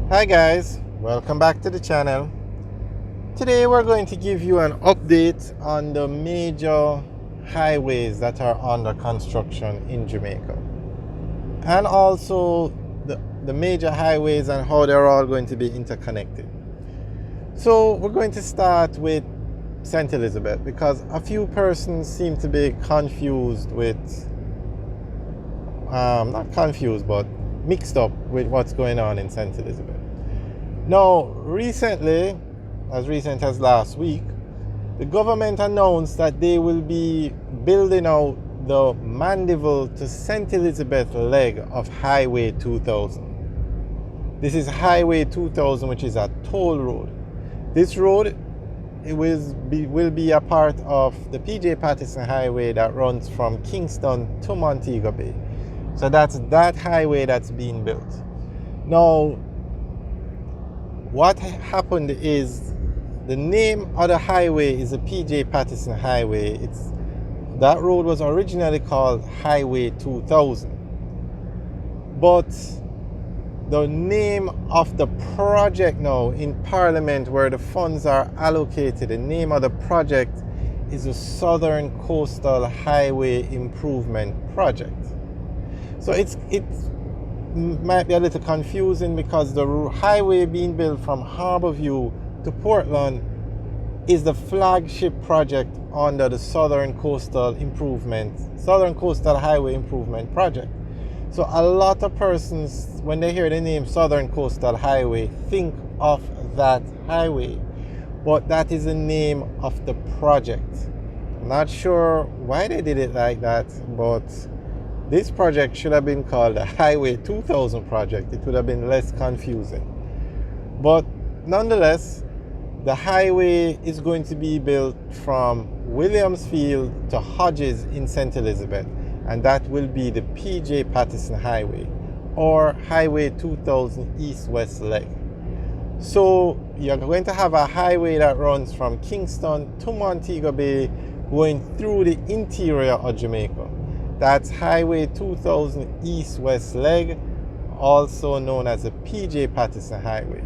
Hi guys, welcome back to the channel. Today we're going to give you an update on the major highways that are under construction in Jamaica, and also the major highways and how they're all going to be interconnected. So we're going to start with St. Elizabeth because a few persons seem to be confused with, not confused, but mixed up with what's going on in St. Elizabeth. Now, recently, as recent as last week, the government announced that they will be building out the Mandeville to St. Elizabeth leg of Highway 2000. This is Highway 2000, which is a toll road. This road will be a part of the PJ Patterson Highway that runs from Kingston to Montego Bay. So that's that highway that's being built. Now, what happened is the name of the highway is the PJ Patterson Highway. That road was originally called Highway 2000. But the name of the project now in Parliament, where the funds are allocated, the name of the project is the Southern Coastal Highway Improvement Project. So it might be a little confusing because the highway being built from Harborview to Portland is the flagship project under the Southern Coastal Highway Improvement Project. So a lot of persons, when they hear the name Southern Coastal Highway, think of that highway, but that is the name of the project. I'm not sure why they did it like that, but this project should have been called the Highway 2000 project. It would have been less confusing. But nonetheless, the highway is going to be built from Williamsfield to Hodges in St. Elizabeth, and that will be the PJ Patterson Highway, or Highway 2000 East-West leg. So you're going to have a highway that runs from Kingston to Montego Bay, going through the interior of Jamaica. That's Highway 2000 East-West leg, also known as the PJ Patterson Highway.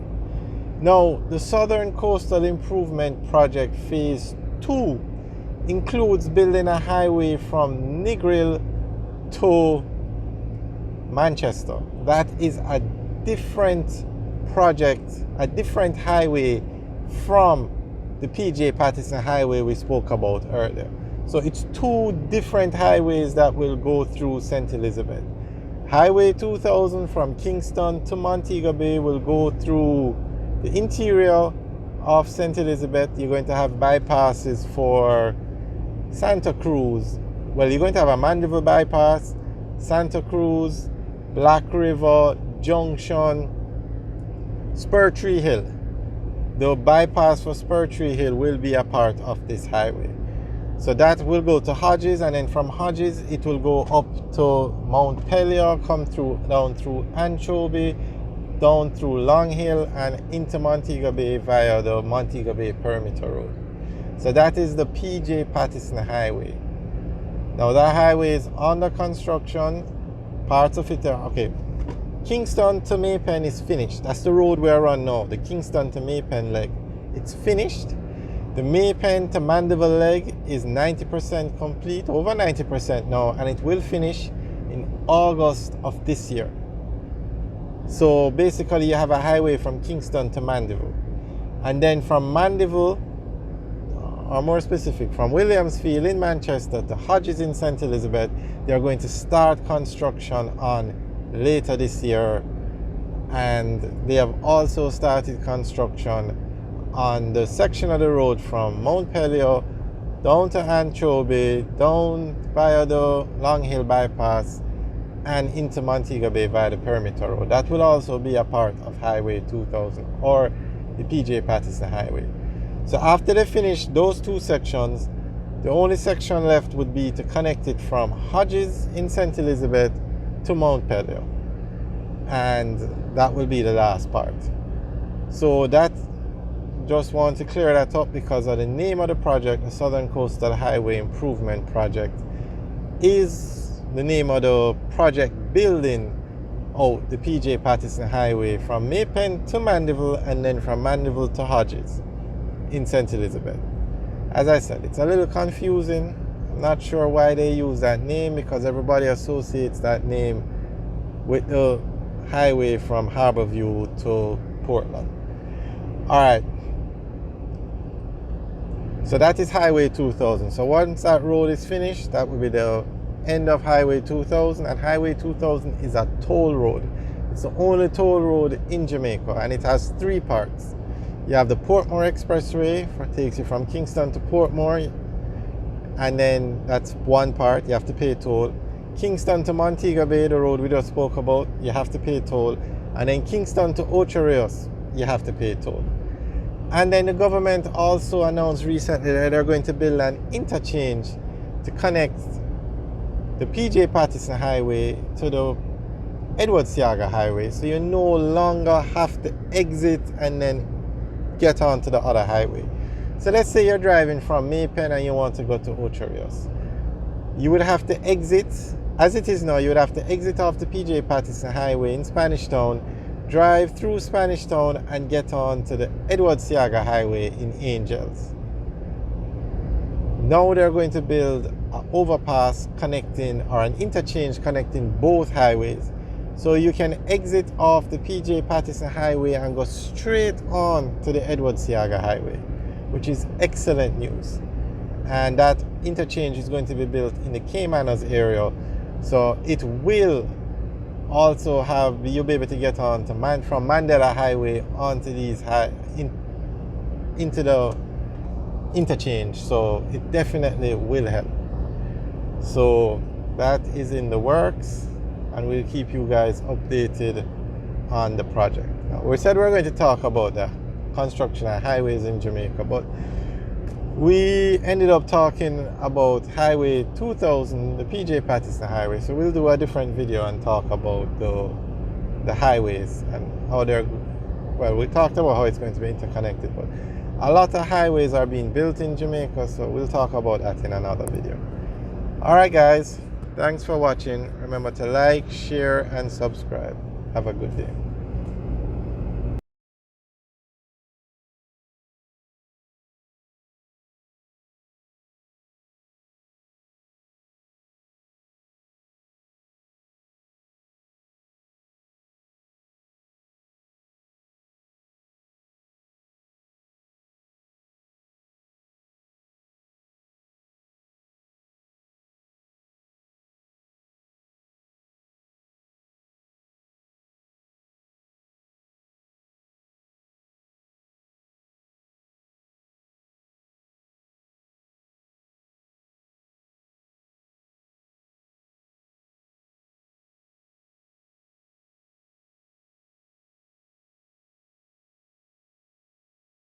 Now, the Southern Coastal Improvement Project Phase 2 includes building a highway from Negril to Manchester. That is a different project, a different highway from the PJ Patterson Highway we spoke about earlier. So it's two different highways that will go through St. Elizabeth. Highway 2000 from Kingston to Montego Bay will go through the interior of St. Elizabeth. You're going to have bypasses for Santa Cruz. Well, you're going to have a Mandeville bypass, Santa Cruz, Black River, Junction, Spur Tree Hill. The bypass for Spur Tree Hill will be a part of this highway. So that will go to Hodges, and then from Hodges it will go up to Mount Pelion, come down through Anchovy, down through Long Hill, and into Montego Bay via the Montego Bay Perimeter Road. So that is the PJ Patterson Highway. Now that highway is under construction. Parts of it are okay. Kingston to Maypen is finished. That's the road we're on now. The Kingston to Maypen leg, it's finished. The Maypen to Mandeville leg is 90% complete, over 90% now, and it will finish in August of this year. So basically you have a highway from Kingston to Mandeville. And then from Mandeville, or more specific, from Williamsfield in Manchester to Hodges in St. Elizabeth, they're going to start construction on later this year. And they have also started construction on the section of the road from Mount Pelion down to Anchovy, down via the Long Hill bypass, and into Montego Bay via the Perimeter Road. That will also be a part of Highway 2000, or the PJ Patterson Highway. So after they finish those two sections, the only section left would be to connect it from Hodges in St. Elizabeth to Mount Pelion. And that will be the last part. So that, just want to clear that up because of the name of the project, the Southern Coastal Highway Improvement Project, is the name of the project building out the PJ Patterson Highway from Maypen to Mandeville and then from Mandeville to Hodges in St. Elizabeth. As I said, it's a little confusing. I'm not sure why they use that name, because everybody associates that name with the highway from Harborview to Portland. Alright, so that is Highway 2000. So once that road is finished, that will be the end of Highway 2000. And Highway 2000 is a toll road. It's the only toll road in Jamaica, and it has three parts. You have the Portmore Expressway, that takes you from Kingston to Portmore, and then that's one part, you have to pay toll. Kingston to Montego Bay, the road we just spoke about, you have to pay toll. And then Kingston to Ocho Rios, you have to pay toll. And then the government also announced recently that they're going to build an interchange to connect the PJ Patterson Highway to the Edward Seaga Highway, so you no longer have to exit and then get onto the other highway. So let's say you're driving from Maypen and you want to go to Ocho Rios. You would have to exit, as it is now, you would have to exit off the PJ Patterson Highway in Spanish Town, drive through Spanish Town and get on to the Edward Seaga Highway in Angels. Now they're going to build an overpass connecting, or an interchange connecting both highways. So you can exit off the PJ Patterson Highway and go straight on to the Edward Seaga Highway, which is excellent news. And that interchange is going to be built in the Caymanas area. So it will also have, you'll be able to get on to from Mandela Highway onto these into the interchange. So it definitely will help. So that is in the works, and we'll keep you guys updated on the project. Now, we said we're going to talk about the construction of highways in Jamaica, but we ended up talking about Highway 2000, the PJ Patterson Highway. So we'll do a different video and talk about the highways and how they're, well, we talked about how it's going to be interconnected, but a lot of highways are being built in Jamaica, so we'll talk about that in another video. Alright guys, thanks for watching. Remember to like, share and subscribe. Have a good day.